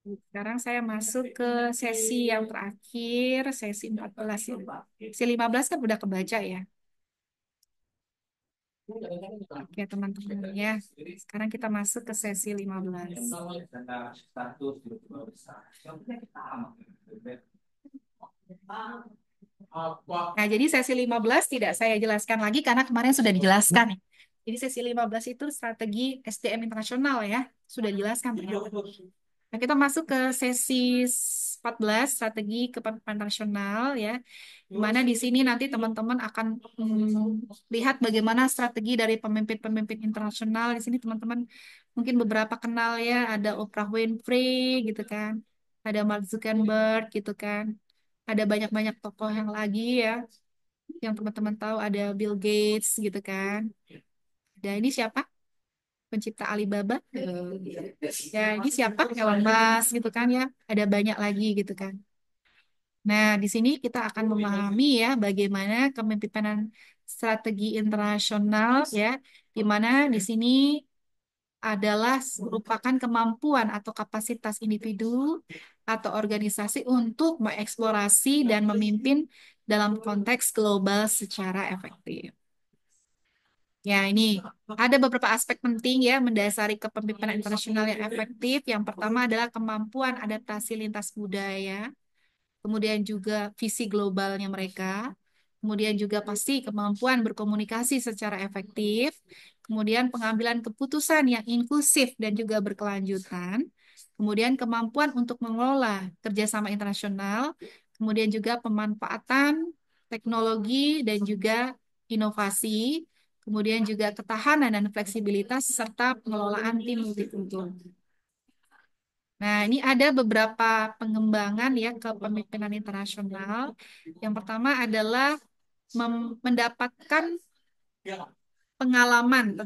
Sekarang saya masuk ke sesi yang terakhir, sesi 14 ya. Sesi 15 kan udah kebaca ya. Oke, teman-teman ya. Sekarang kita masuk ke sesi 15. Nah, jadi sesi 15 tidak saya jelaskan lagi karena kemarin sudah dijelaskan. Jadi sesi 15 itu strategi SDM internasional ya. Sudah dijelaskan ternyata. Nah, kita masuk ke sesi 14, strategi kepemimpinan nasional ya. Di mana di sini nanti teman-teman akan lihat bagaimana strategi dari pemimpin-pemimpin internasional. Di sini teman-teman mungkin beberapa kenal ya, ada Oprah Winfrey gitu kan. Ada Mark Zuckerberg gitu kan. Ada banyak-banyak tokoh yang lagi ya, yang teman-teman tahu ada Bill Gates gitu kan. Dan ini siapa? Pencipta Alibaba. Ya, ini siapa? Elon Musk gitu kan ya. Ada banyak lagi gitu kan. Nah, di sini kita akan memahami ya bagaimana kepemimpinan strategi internasional ya, di mana di sini adalah merupakan kemampuan atau kapasitas individu atau organisasi untuk mengeksplorasi dan memimpin dalam konteks global secara efektif. Ya, ini ada beberapa aspek penting ya mendasari kepemimpinan internasional yang efektif. Yang pertama adalah kemampuan adaptasi lintas budaya, kemudian juga visi globalnya mereka, kemudian juga pasti kemampuan berkomunikasi secara efektif, kemudian pengambilan keputusan yang inklusif dan juga berkelanjutan, kemudian kemampuan untuk mengelola kerjasama internasional, kemudian juga pemanfaatan teknologi dan juga inovasi, kemudian juga ketahanan dan fleksibilitas serta pengelolaan tim multikultur. Nah, ini ada beberapa pengembangan ya kepemimpinan internasional. Yang pertama adalah mendapatkan pengalaman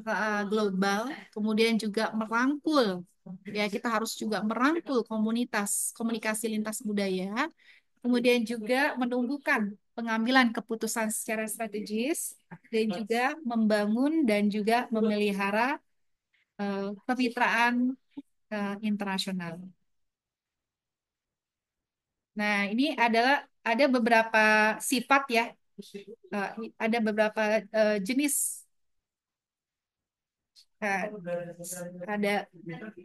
global, kemudian juga merangkul. Ya, kita harus juga merangkul komunitas, komunikasi lintas budaya, kemudian juga menumbuhkan pengambilan keputusan secara strategis, dan juga membangun dan juga memelihara kemitraan internasional. Nah, ini adalah ada beberapa sifat ya, eh, ada beberapa jenis, eh,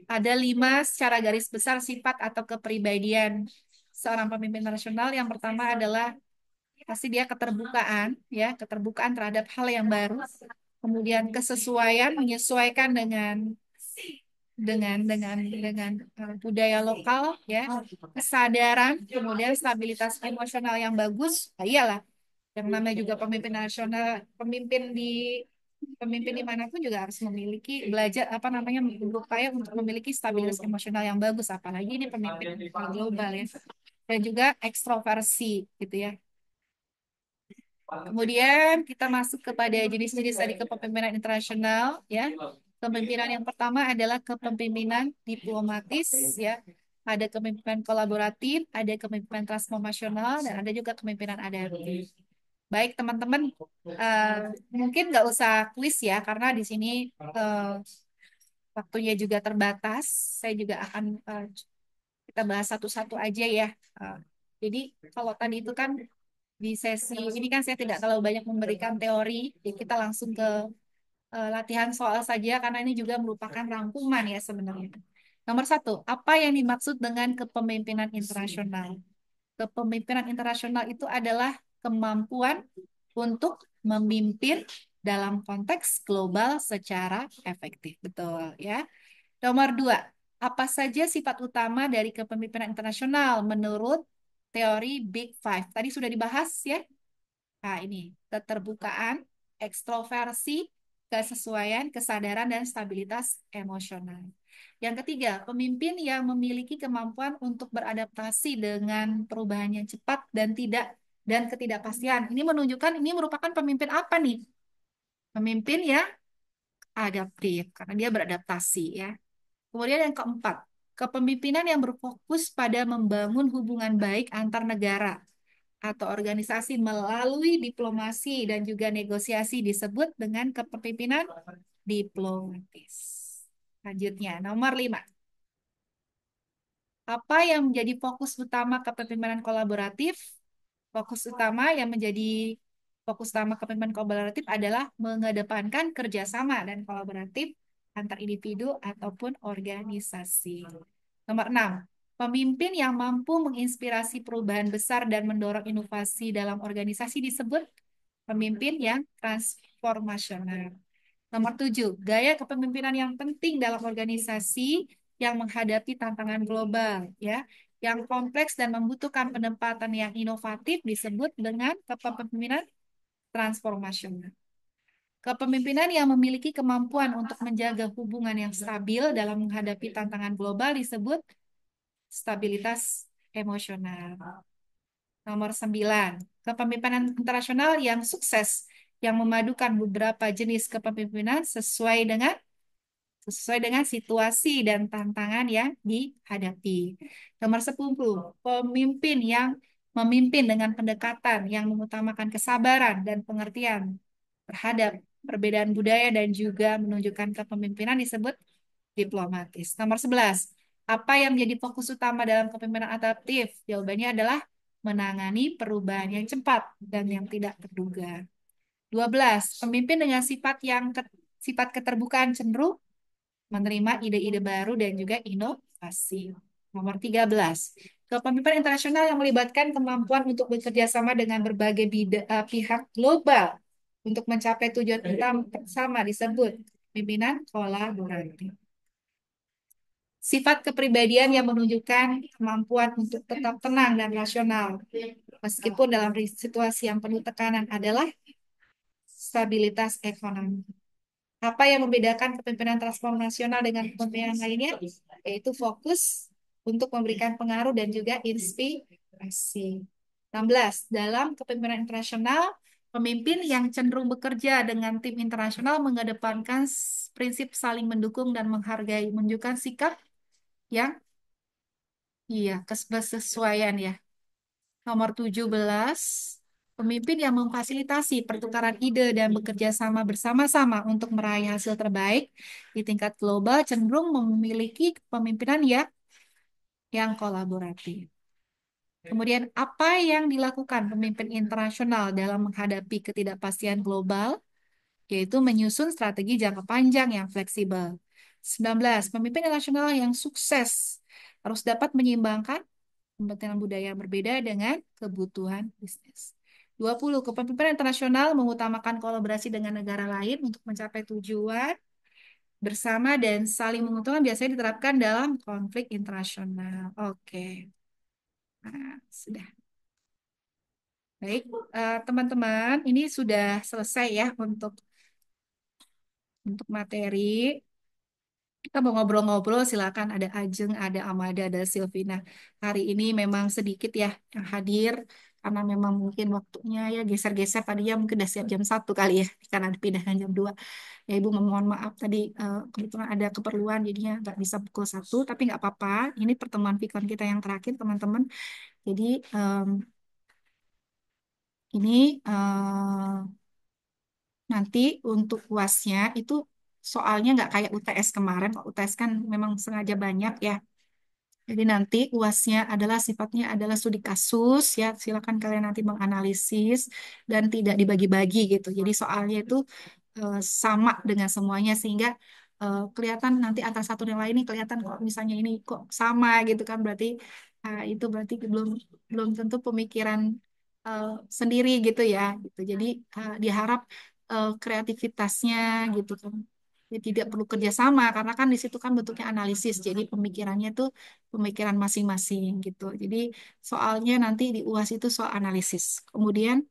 ada 5 secara garis besar sifat atau kepribadian seorang pemimpin nasional. Yang pertama adalah pasti dia keterbukaan, ya, keterbukaan terhadap hal yang baru, kemudian kesesuaian, menyesuaikan dengan budaya lokal ya, kesadaran, kemudian stabilitas emosional yang bagus. Nah, iyalah yang namanya juga pemimpin nasional, pemimpin dimanapun juga harus memiliki belajar apa namanya berupaya untuk memiliki stabilitas emosional yang bagus, apalagi ini pemimpin global ya, dan juga ekstroversi gitu ya. Kemudian kita masuk kepada jenis-jenis tadi kepemimpinan internasional ya. Kepemimpinan yang pertama adalah kepemimpinan diplomatis ya. Ada kepemimpinan kolaboratif, ada kepemimpinan transformasional, dan ada juga kepemimpinan adaptif. Baik teman-teman, eh, mungkin nggak usah kuis ya, karena di sini waktunya juga terbatas. Saya juga akan kita bahas satu-satu aja ya. Eh, jadi kalau tadi itu kan di sesi ini kan saya tidak terlalu banyak memberikan teori, jadi kita langsung ke latihan soal saja karena ini juga merupakan rangkuman ya sebenarnya. Nomor satu, apa yang dimaksud dengan kepemimpinan internasional? Kepemimpinan internasional itu adalah kemampuan untuk memimpin dalam konteks global secara efektif. Betul ya. Nomor dua, apa saja sifat utama dari kepemimpinan internasional menurut teori Big Five? Tadi sudah dibahas ya. Nah, ini keterbukaan, ekstroversi, kesesuaian, kesadaran, dan stabilitas emosional. Yang ketiga, pemimpin yang memiliki kemampuan untuk beradaptasi dengan perubahan yang cepat dan ketidakpastian. Ini menunjukkan ini merupakan pemimpin apa nih? Pemimpin yang adaptif karena dia beradaptasi ya. Kemudian yang keempat, kepemimpinan yang berfokus pada membangun hubungan baik antar negara atau organisasi melalui diplomasi dan juga negosiasi disebut dengan kepemimpinan diplomatis. Lanjutnya, nomor 5. Apa yang menjadi fokus utama kepemimpinan kolaboratif? Fokus utama yang menjadi fokus utama kepemimpinan kolaboratif adalah mengedepankan kerjasama dan kolaboratif antar individu ataupun organisasi. Nomor 6, pemimpin yang mampu menginspirasi perubahan besar dan mendorong inovasi dalam organisasi disebut pemimpin yang transformasional. Nomor 7, gaya kepemimpinan yang penting dalam organisasi yang menghadapi tantangan global, ya, yang kompleks dan membutuhkan penempatan yang inovatif disebut dengan kepemimpinan transformasional. Kepemimpinan yang memiliki kemampuan untuk menjaga hubungan yang stabil dalam menghadapi tantangan global disebut stabilitas emosional. Nomor 9, kepemimpinan internasional yang sukses yang memadukan beberapa jenis kepemimpinan sesuai dengan situasi dan tantangan yang dihadapi. Nomor 10, pemimpin yang memimpin dengan pendekatan yang mengutamakan kesabaran dan pengertian terhadap perbedaan budaya dan juga menunjukkan kepemimpinan disebut diplomatis. Nomor 11, apa yang menjadi fokus utama dalam kepemimpinan adaptif? Jawabannya adalah menangani perubahan yang cepat dan yang tidak terduga. 12, pemimpin dengan sifat keterbukaan cenderung menerima ide-ide baru dan juga inovasi. Nomor 13, kepemimpinan internasional yang melibatkan kemampuan untuk bekerja sama dengan berbagai pihak global untuk mencapai tujuan bersama disebut pimpinan kolaboratif. Sifat kepribadian yang menunjukkan kemampuan untuk tetap tenang dan rasional meskipun dalam situasi yang penuh tekanan adalah stabilitas ekonomi. Apa yang membedakan kepemimpinan transformasional dengan kepemimpinan lainnya? Yaitu fokus untuk memberikan pengaruh dan juga inspirasi. 16. Dalam kepemimpinan internasional, pemimpin yang cenderung bekerja dengan tim internasional mengedepankan prinsip saling mendukung dan menghargai, menunjukkan sikap yang kesesuaian ya. Nomor 17, pemimpin yang memfasilitasi pertukaran ide dan bekerja sama bersama-sama untuk meraih hasil terbaik di tingkat global cenderung memiliki kepemimpinan yang kolaboratif. Kemudian, apa yang dilakukan pemimpin internasional dalam menghadapi ketidakpastian global? Yaitu menyusun strategi jangka panjang yang fleksibel. 19, pemimpin internasional yang sukses harus dapat menyeimbangkan kepentingan budaya yang berbeda dengan kebutuhan bisnis. 20, kepemimpinan internasional mengutamakan kolaborasi dengan negara lain untuk mencapai tujuan bersama dan saling menguntungkan biasanya diterapkan dalam konflik internasional. Oke. Nah, sudah. Baik, teman-teman, ini sudah selesai ya untuk materi. Kita mau ngobrol-ngobrol, silakan ada Ajeng, ada Amada, ada Silvina. Hari ini memang sedikit ya yang hadir, karena memang mungkin waktunya ya geser-geser tadinya mungkin udah siap jam 1 kali ya, karena dipindahkan jam 2. Ya Ibu mohon maaf tadi kebetulan ada keperluan jadinya nggak bisa pukul 1, tapi nggak apa-apa. Ini pertemuan Vikon kita yang terakhir teman-teman. Jadi ini nanti untuk UASnya itu soalnya nggak kayak UTS kemarin. Kalau UTS kan memang sengaja banyak ya. Jadi nanti UASnya adalah sifatnya adalah studi kasus ya. Silakan kalian nanti menganalisis dan tidak dibagi-bagi gitu. Jadi soalnya itu sama dengan semuanya sehingga kelihatan nanti antara satu dan lain ini kelihatan kok misalnya ini kok sama gitu kan berarti itu berarti belum belum tentu pemikiran eh, sendiri gitu ya gitu. Jadi diharap kreativitasnya gitu kan. Ya, tidak perlu kerjasama karena kan di situ kan bentuknya analisis. Jadi pemikirannya tuh pemikiran masing-masing gitu. Jadi soalnya nanti di UAS itu soal analisis. Kemudian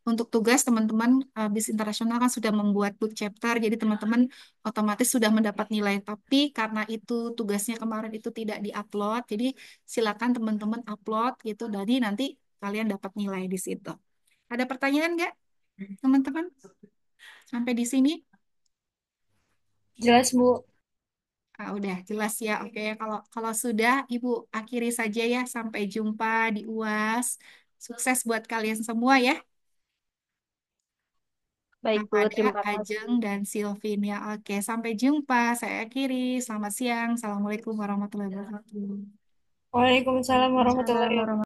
untuk tugas teman-teman bis internasional kan sudah membuat book chapter, jadi teman-teman otomatis sudah mendapat nilai. Tapi karena itu tugasnya kemarin itu tidak diupload, jadi silakan teman-teman upload gitu. Jadi nanti kalian dapat nilai di situ. Ada pertanyaan nggak, teman-teman? Sampai di sini? Jelas, Bu. Udah jelas ya. Oke, kalau kalau sudah, Ibu akhiri saja ya. Sampai jumpa di UAS. Sukses buat kalian semua ya. Baik, Bu. Ada Terima Ajeng kasih. dan Silvin ya. Oke, sampai jumpa. Saya akhiri. Selamat siang. Assalamualaikum warahmatullahi wabarakatuh. Waalaikumsalam Waalaikumsalam warahmatullahi wabarakatuh. warahmatullahi